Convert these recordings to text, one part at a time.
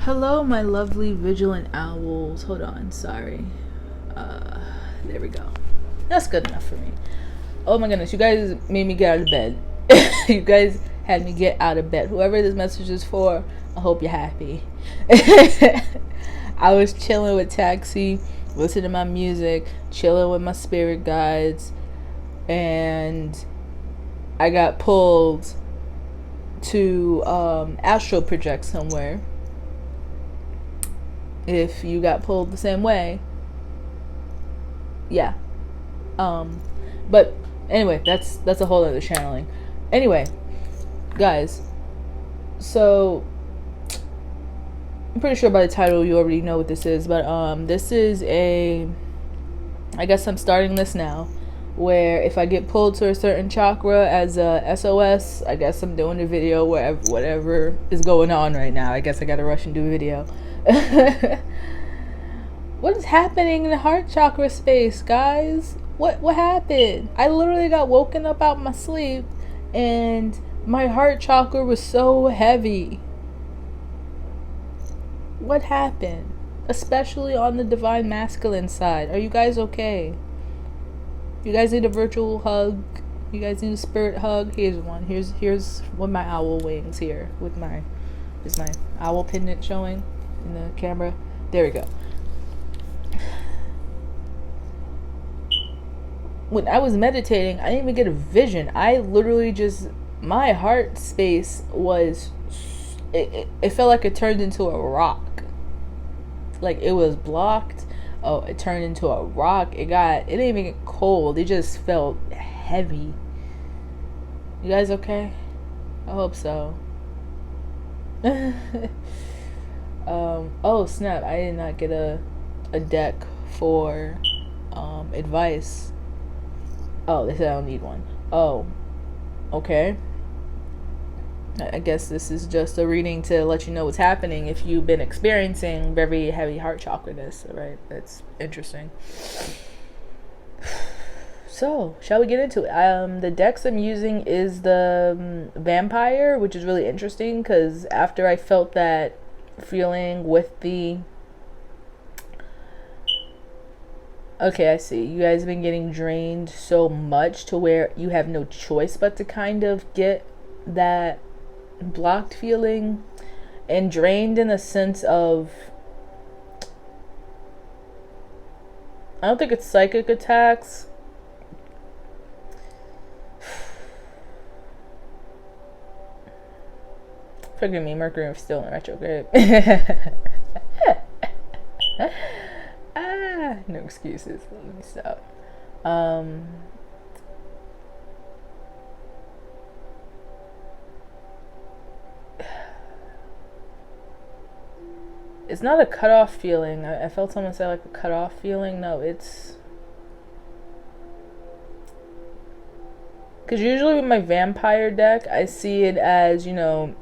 Hello, my lovely vigilant owls. Hold on, sorry. There we go. That's good enough for me. Oh my goodness, you guys made me get out of bed. You guys had me get out of bed. Whoever this message is for, I hope you're happy. I was chilling with Taxi, listening to my music, chilling with my spirit guides, and I got pulled to astral project somewhere. If you got pulled the same way, yeah. But anyway, that's a whole other channeling. Anyway, guys, so I'm pretty sure by the title you already know what this is, but this is I guess I'm starting this now, where if I get pulled to a certain chakra as a S.O.S, I guess I'm doing a video whatever is going on right now. I guess I gotta rush and do a video. What is happening in the heart chakra space, guys? What happened? I literally got woken up out my sleep and my heart chakra was so heavy. What happened? Especially on the divine masculine side. Are you guys okay? You guys need a virtual hug? You guys need a spirit hug? Here's one. Here's one of my owl wings here with is my owl pendant showing in the camera. There we go. When I was meditating, I didn't even get a vision. I literally just, my heart space was, it felt like it turned into a rock. Like it was blocked. Oh, it turned into a rock. It didn't even get cold. It just felt heavy. You guys okay? I hope so. Oh snap, I did not get a deck for advice. Oh, they said I don't need one. Oh, okay. I guess this is just a reading to let you know what's happening if you've been experiencing very heavy heart chakra-ness, right? That's interesting. So, shall we get into it? The decks I'm using is the Vampire, which is really interesting because after I felt that feeling with the... Okay, I see. You guys have been getting drained so much to where you have no choice but to kind of get that blocked feeling, and drained in the sense of, I don't think it's psychic attacks. Forgive me, Mercury is still in retrograde. No excuses. Let me stop. It's not a cutoff feeling. I felt someone say like a cutoff feeling. No, it's... Because usually with my vampire deck, I see it as, you know,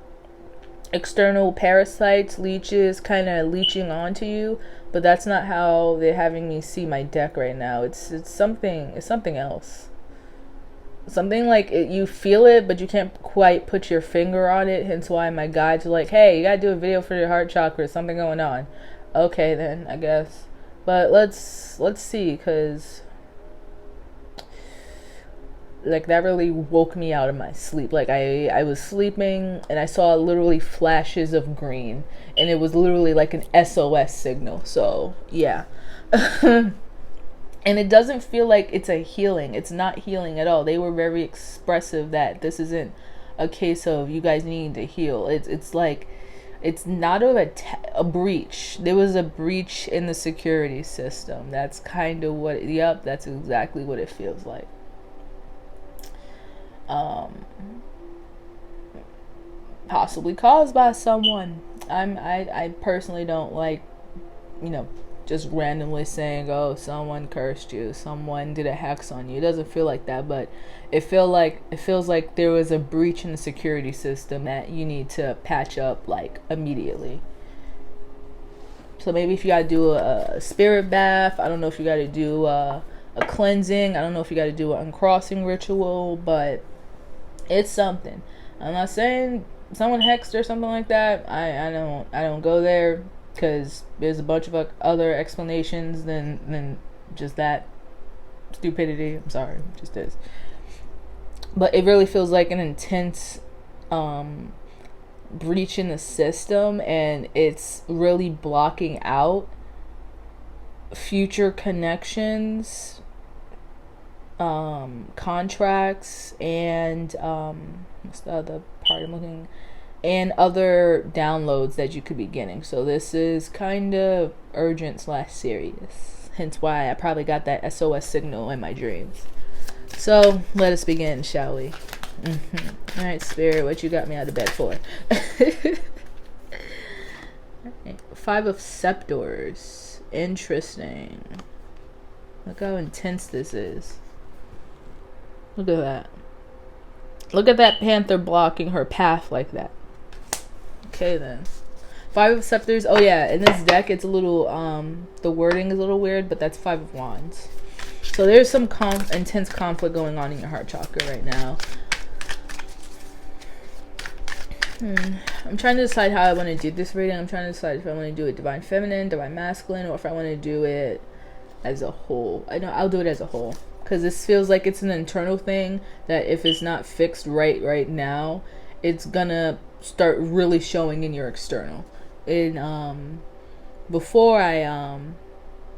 external parasites, leeches, kind of leeching onto you. But that's not how they're having me see my deck right now. It's something else. Something like you feel it, but you can't quite put your finger on it. Hence why my guides are like, hey, you gotta do a video for your heart chakra. Something going on. Okay, then, I guess. But let's see, because like that really woke me out of my sleep. Like I was sleeping and I saw literally flashes of green. And it was literally like an SOS signal. So, yeah. And it doesn't feel like it's a healing. It's not healing at all. They were very expressive that this isn't a case of you guys needing to heal. It's like, it's not a breach. There was a breach in the security system. That's kind of what, yep, that's exactly what it feels like. Possibly caused by someone. I personally don't like, you know, just randomly saying, oh, someone cursed you, someone did a hex on you. It doesn't feel like that, but it feels like there was a breach in the security system that you need to patch up like immediately. So maybe if you gotta do a spirit bath, I don't know if you gotta do a cleansing, I don't know if you gotta do an uncrossing ritual, but it's something. I'm not saying someone hexed or something like that. I don't go there because there's a bunch of other explanations than just that stupidity. I'm sorry, it just is. But it really feels like an intense breach in the system, and it's really blocking out future connections, contracts, and what's the other part I'm looking, and other downloads that you could be getting. So this is kind of urgent / serious, hence why I probably got that SOS signal in my dreams. So let us begin, shall we? All right, Spirit, what you got me out of bed for? Right. 5 of Scepters. Interesting. Look how intense this is. Look at that. Look at that panther blocking her path like that. Okay, then. 5 of Scepters. Oh, yeah. In this deck, it's a little, the wording is a little weird, but that's 5 of Wands. So there's some intense conflict going on in your heart chakra right now. I'm trying to decide how I want to do this reading. I'm trying to decide if I want to do it divine feminine, divine masculine, or if I want to do it as a whole. I know I'll do it as a whole, because this feels like it's an internal thing that if it's not fixed right now, it's gonna start really showing in your external. And before I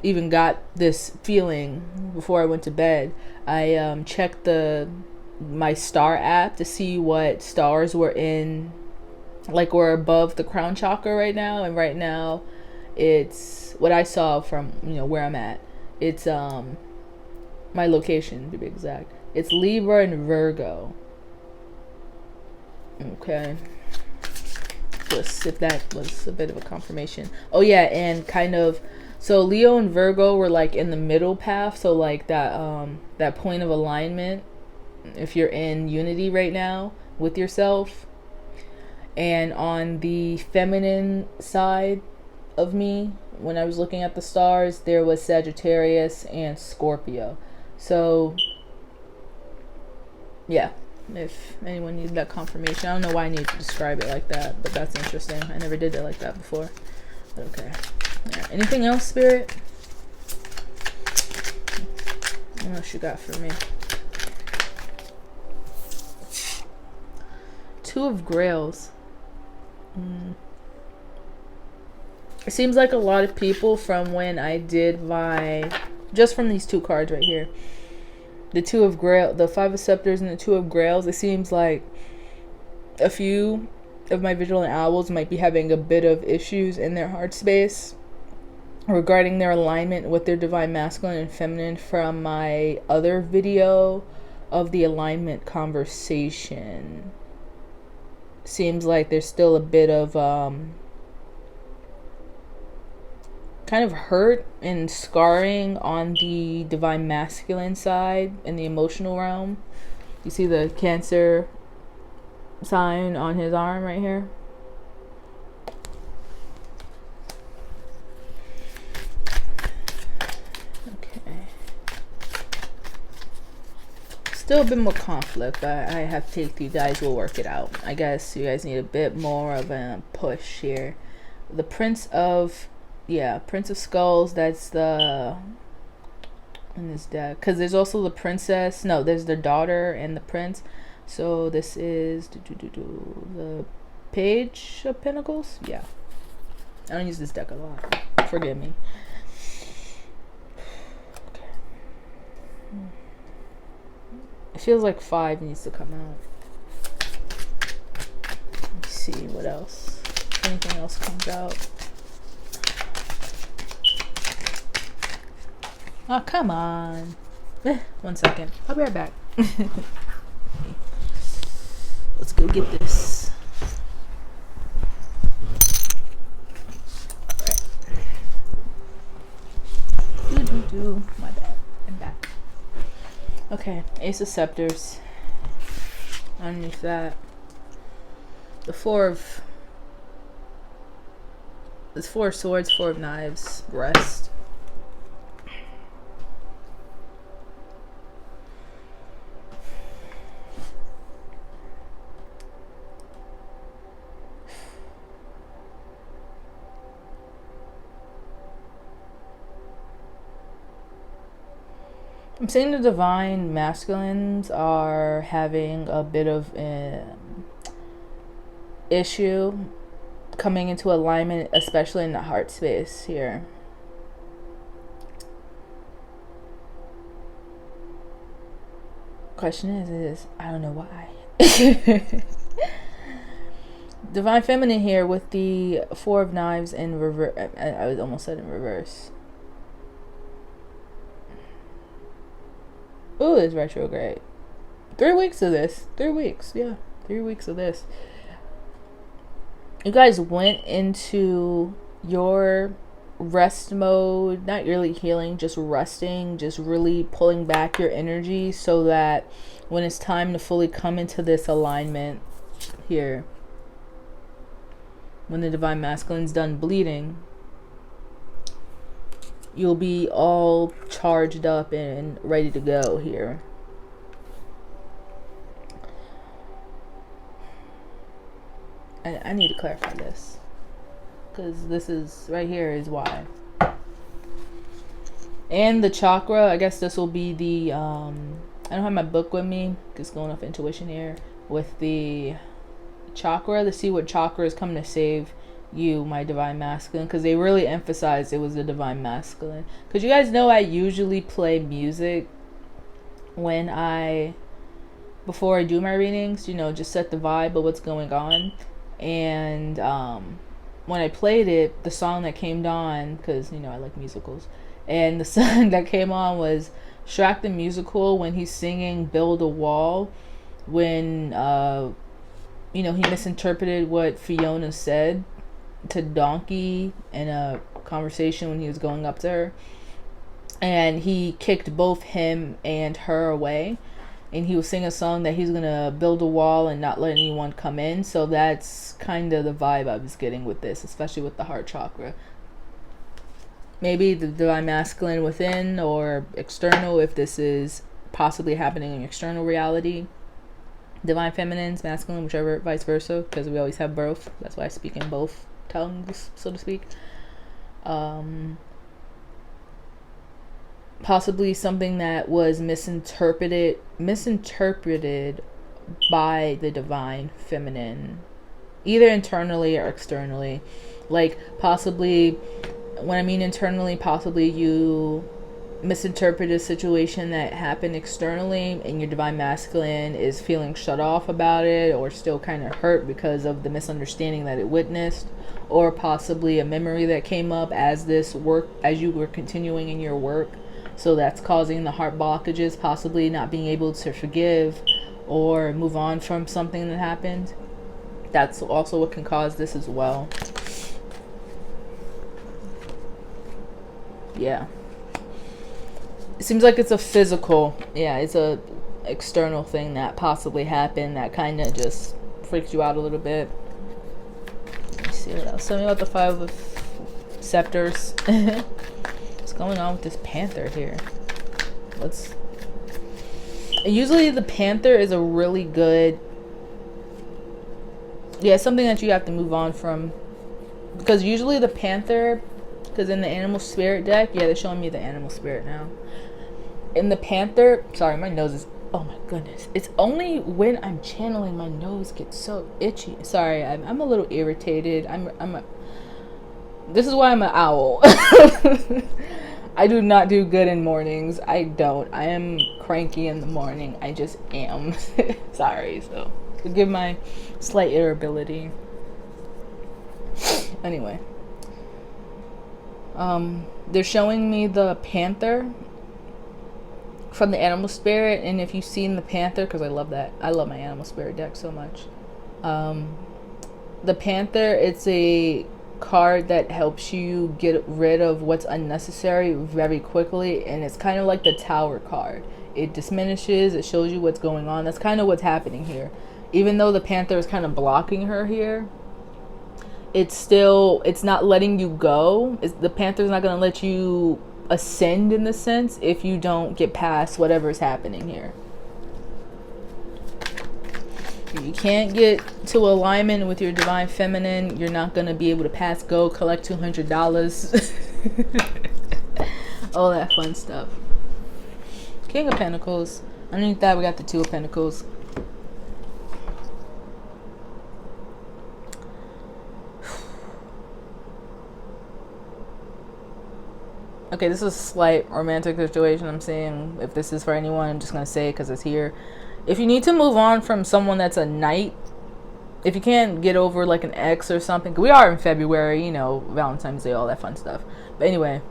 even got this feeling, before I went to bed, I checked my star app to see what stars were in, like, we're above the crown chakra right now. And right now it's what I saw from, where I'm at. It's my location, to be exact. It's Libra and Virgo. Okay, just if that was a bit of a confirmation. Oh yeah, and kind of, so Leo and Virgo were like in the middle path, so like that point of alignment if you're in unity right now with yourself. And on the feminine side of me, when I was looking at the stars, there was Sagittarius and Scorpio. So yeah, if anyone needs that confirmation. I don't know why I need to describe it like that, but that's interesting. I never did it like that before. But okay. Yeah. Anything else, Spirit? What else you got for me? 2 of Grails. It seems like a lot of people from when I did just from these 2 cards right here, the 2 of Grail, the 5 of Scepters and the 2 of Grails, it seems like a few of my vigilant owls might be having a bit of issues in their heart space regarding their alignment with their divine masculine and feminine from my other video of the alignment conversation. Seems like there's still a bit of kind of hurt and scarring on the divine masculine side in the emotional realm. You see the Cancer sign on his arm right here? Still a bit more conflict, but I have faith you guys will work it out. I guess you guys need a bit more of a push here. The Prince of Skulls, that's the in this deck, because there's also the princess. No, there's the daughter and the prince. So this is the Page of Pentacles. Yeah, I don't use this deck a lot, forgive me. It feels like 5 needs to come out. Let's see what else. Anything else comes out. Oh, come on. 1 second. I'll be right back. Let's go get this. Alright. My bad. I'm back. Okay, Ace of Scepters. Underneath that, the 4 of Swords, 4 of Knives, Rest. I'm saying the divine masculines are having a bit of an issue coming into alignment, especially in the heart space here. Question is I don't know why. Divine feminine here with the Four of Knives in reverse. I almost said in reverse. Ooh, it's retrograde. 3 weeks of this. 3 weeks, yeah. 3 weeks of this. You guys went into your rest mode, not really healing, just resting, just really pulling back your energy so that when it's time to fully come into this alignment here, when the divine masculine's done bleeding, you'll be all charged up and ready to go here. I need to clarify this, because this is right here is why. And the chakra, I guess this will be the I don't have my book with me, just going off intuition here with the chakra, to see what chakra is coming to save you, my divine masculine, because they really emphasized it was the divine masculine. Because you guys know I usually play music when before I do my readings, you know, just set the vibe of what's going on. And when I played it, the song that came on, because you know I like musicals, and the song that came on was Shrek the Musical, when he's singing Build a Wall, when you know, he misinterpreted what Fiona said to Donkey in a conversation when he was going up to her, and he kicked both him and her away, and he was singing a song that he's gonna build a wall and not let anyone come in. So that's kind of the vibe I was getting with this, especially with the heart chakra. Maybe the divine masculine within or external, if this is possibly happening in external reality. Divine feminines, masculine, whichever, vice versa, because we always have both. That's why I speak in both tongues, so to speak. Possibly something that was misinterpreted by the divine feminine, either internally or externally. Like possibly, when I mean internally, possibly you misinterpret a situation that happened externally and your divine masculine is feeling shut off about it, or still kind of hurt because of the misunderstanding that it witnessed, or possibly a memory that came up as you were continuing in your work. So that's causing the heart blockages, possibly not being able to forgive or move on from something that happened. That's also what can cause this as well. Yeah. It seems like it's a physical, it's a external thing that possibly happened that kind of just freaks you out a little bit. Let me see what else. Tell me about the Five of Scepters. What's going on with this panther here? Usually the panther is a really good, something that you have to move on from, because usually the panther, because in the animal spirit deck, they're showing me the animal spirit now. In the panther, sorry, my nose is, oh my goodness, it's only when I'm channeling my nose gets so itchy. Sorry, I'm a little irritated. This is why I'm an owl. I do not do good in mornings. I don't. I am cranky in the morning. I just am. Sorry. So forgive my slight irritability. Anyway. They're showing me the panther from the animal spirit. And if you've seen the panther, because I love that. I love my animal spirit deck so much. The panther, it's a card that helps you get rid of what's unnecessary very quickly, and it's kind of like the Tower card. It diminishes, it shows you what's going on. That's kind of what's happening here. Even though the panther is kind of blocking her here, it's not letting you go. The panther's not going to let you ascend in the sense if you don't get past whatever's happening here. If you can't get to alignment with your divine feminine, you're not going to be able to pass go, collect $200. All that fun stuff. King of Pentacles. Underneath that, we got the Two of Pentacles. Okay, this is a slight romantic situation. I'm saying if this is for anyone, I'm just going to say it because it's here. If you need to move on from someone that's a knight, if you can't get over like an ex or something, we are in February, you know, Valentine's Day, all that fun stuff. But anyway,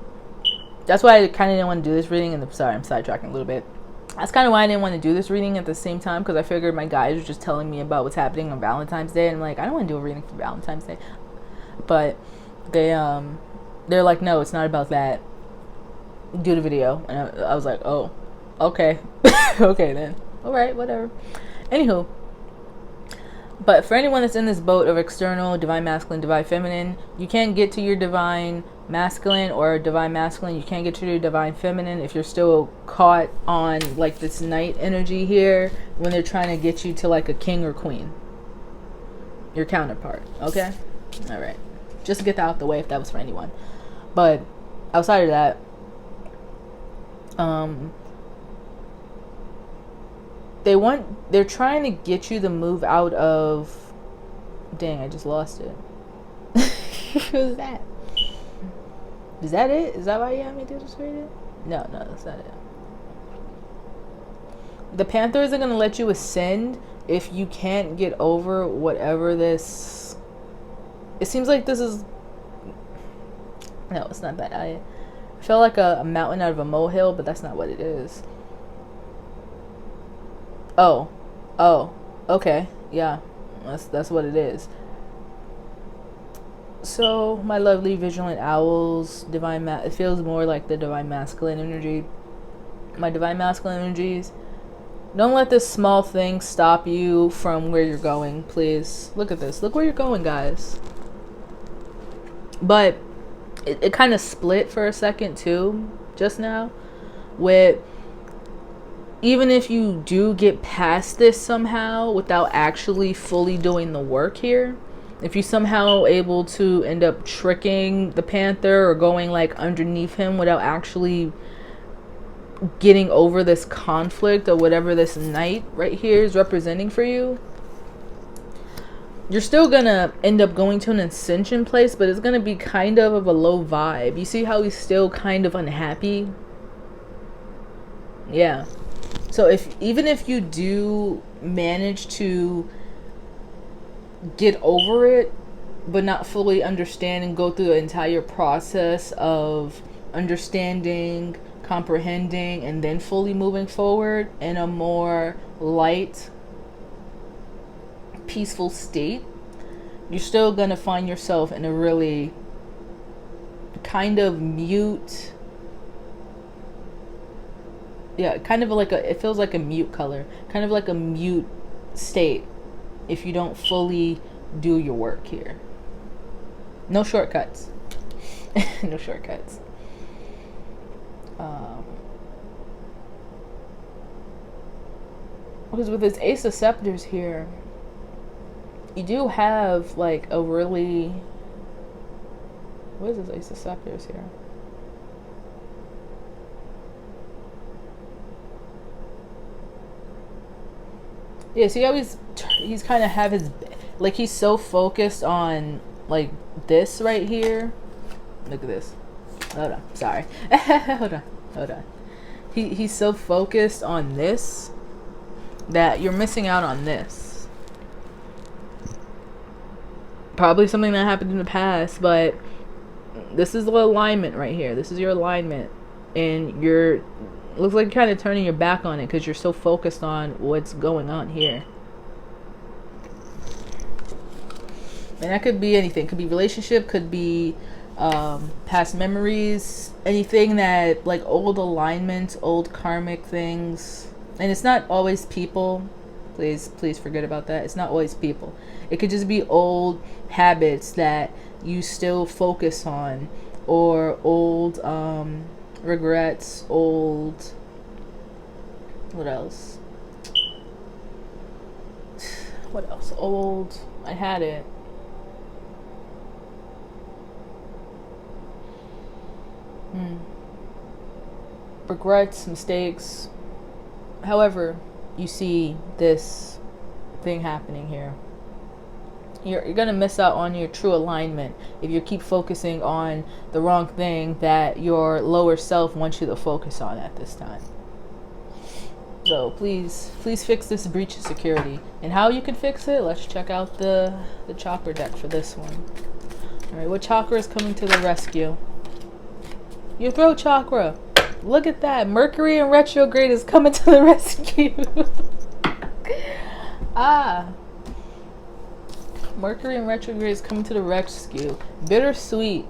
that's why I kind of didn't want to do this reading. And sorry, I'm sidetracking a little bit. That's kind of why I didn't want to do this reading at the same time, because I figured my guys were just telling me about what's happening on Valentine's Day, and I'm like, I don't want to do a reading for Valentine's Day. But they're like, no, it's not about that. Do the video. And I was like, oh, okay. Okay then. All right, whatever. Anywho, but for anyone that's in this boat of external, divine masculine, divine feminine, you can't get to your divine masculine or divine masculine. You can't get to your divine feminine if you're still caught on like this knight energy here when they're trying to get you to like a king or queen, your counterpart. Okay, all right, just to get that out the way if that was for anyone. But outside of that, they're trying to get you to move out of, dang, I just lost it. What was that? Is that it? Is that why you have me do this reading? No, that's not it. The Panther isn't going to let you ascend if you can't get over whatever this... It seems like this is... No, it's not that. I feel like a mountain out of a molehill, but that's not what it is. Oh, okay, yeah, that's what it is. So, my lovely vigilant owls, it feels more like the divine masculine energy. My divine masculine energies, don't let this small thing stop you from where you're going, please. Look at this. Look where you're going, guys. But it kind of split for a second, too, just now. With, even if you do get past this somehow without actually fully doing the work here, if you somehow able to end up tricking the Panther or going like underneath him without actually getting over this conflict or whatever this knight right here is representing for you, you're still gonna end up going to an ascension place, but it's gonna be kind of a low vibe. You see how he's still kind of unhappy? Yeah. So even if you do manage to get over it, but not fully understand and go through the entire process of understanding, comprehending, and then fully moving forward in a more light, peaceful state, you're still gonna find yourself in a really kind of mute, yeah, kind of like it feels like a mute color, kind of like a mute state if you don't fully do your work here. No shortcuts. No shortcuts. Because with this Ace of Scepters here, you do have like a really... What is this Ace of Scepters here? Yeah, see how he's kind of have his, like, he's so focused on like this right here. Look at this. Hold on, sorry. hold on. He's so focused on this that you're missing out on this. Probably something that happened in the past, but this is the alignment right here. This is your alignment, and looks like you're kind of turning your back on it because you're so focused on what's going on here. And that could be anything. Could be relationship, could be past memories, anything that, like, old alignments, old karmic things. And it's not always people. Please forget about that. It's not always people. It could just be old habits that you still focus on, or old regrets, old... What else? What else? Old... I had it. Regrets, mistakes, however you see this thing happening here, you're going to miss out on your true alignment if you keep focusing on the wrong thing that your lower self wants you to focus on at this time. So please fix this breach of security. And how you can fix it, let's check out the chakra deck for this one. All right, what chakra is coming to the rescue? Your throat chakra. Look at that. Mercury in retrograde is coming to the rescue. Mercury in retrograde is coming to the rescue. Bittersweet.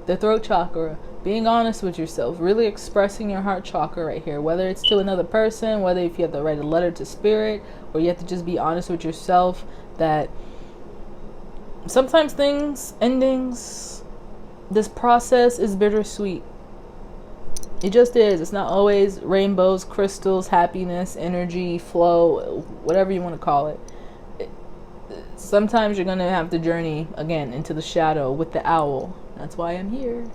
The throat chakra. Being honest with yourself. Really expressing your heart chakra right here. Whether it's to another person, whether if you have to write a letter to spirit, or you have to just be honest with yourself that sometimes things, endings, this process is bittersweet. It just is. It's not always rainbows, crystals, happiness, energy, flow, whatever you want to call it. Sometimes you're going to have to journey again into the shadow with the owl. That's why I'm here.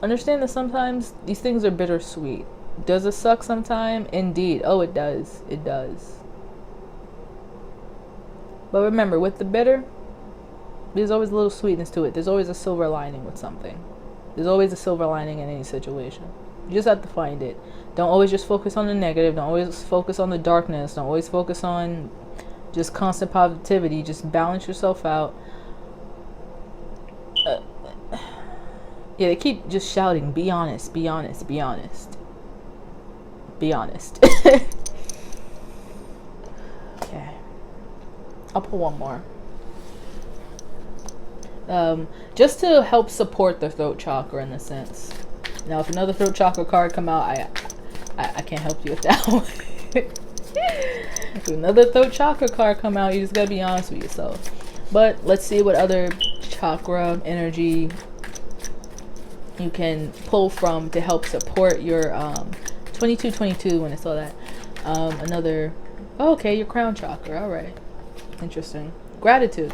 Understand that sometimes these things are bittersweet. Does it suck sometime? Indeed. Oh, it does. It does. But remember, with the bitter, there's always a little sweetness to it. There's always a silver lining with something. There's always a silver lining in any situation. You just have to find it. Don't always just focus on the negative. Don't always focus on the darkness. Don't always focus on just constant positivity. Just balance yourself out. Yeah, they keep just shouting, be honest, be honest, be honest. Be honest. Okay. I'll pull one more. Just to help support the throat chakra in a sense. Now, if another throat chakra card come out, I can't help you with that one. If another throat chakra card come out, you just gotta be honest with yourself. But let's see what other chakra energy you can pull from to help support your 2222 when I saw that. Another, oh, okay, your crown chakra. All right, interesting. Gratitude.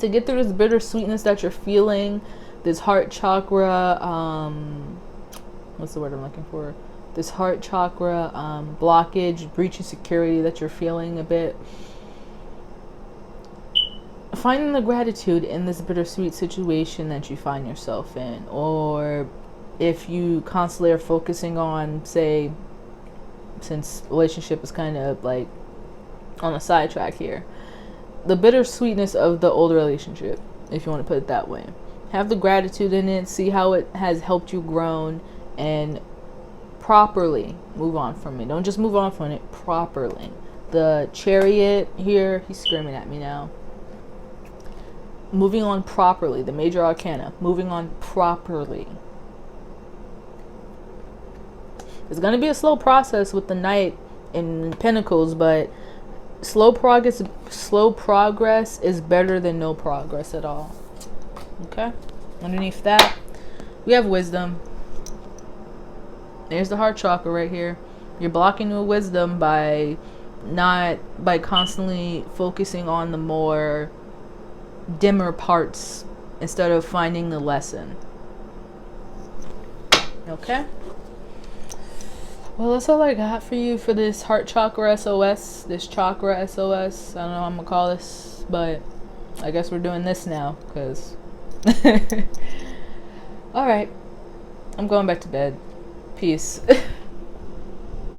To get through this bittersweetness that you're feeling, this heart chakra, what's the word I'm looking for? This heart chakra blockage, breach of security that you're feeling a bit. Finding the gratitude in this bittersweet situation that you find yourself in, or if you constantly are focusing on, say, since relationship is kind of like on a sidetrack here, the bittersweetness of the old relationship, if you want to put it that way. Have the gratitude in it, see how it has helped you grow, and properly move on from it. Don't just move on from it, properly. The Chariot here, he's screaming at me now. Moving on properly, the major arcana, moving on properly. It's going to be a slow process with the Knight in Pentacles, but slow progress is better than no progress at all. Okay? Underneath that, we have wisdom. There's the heart chakra right here. You're blocking your wisdom by constantly focusing on the more dimmer parts instead of finding the lesson. Okay? Well, that's all I got for you for this heart chakra SOS, this chakra SOS. I don't know what I'm gonna call this, but I guess we're doing this now, because alright, I'm going back to bed. Peace.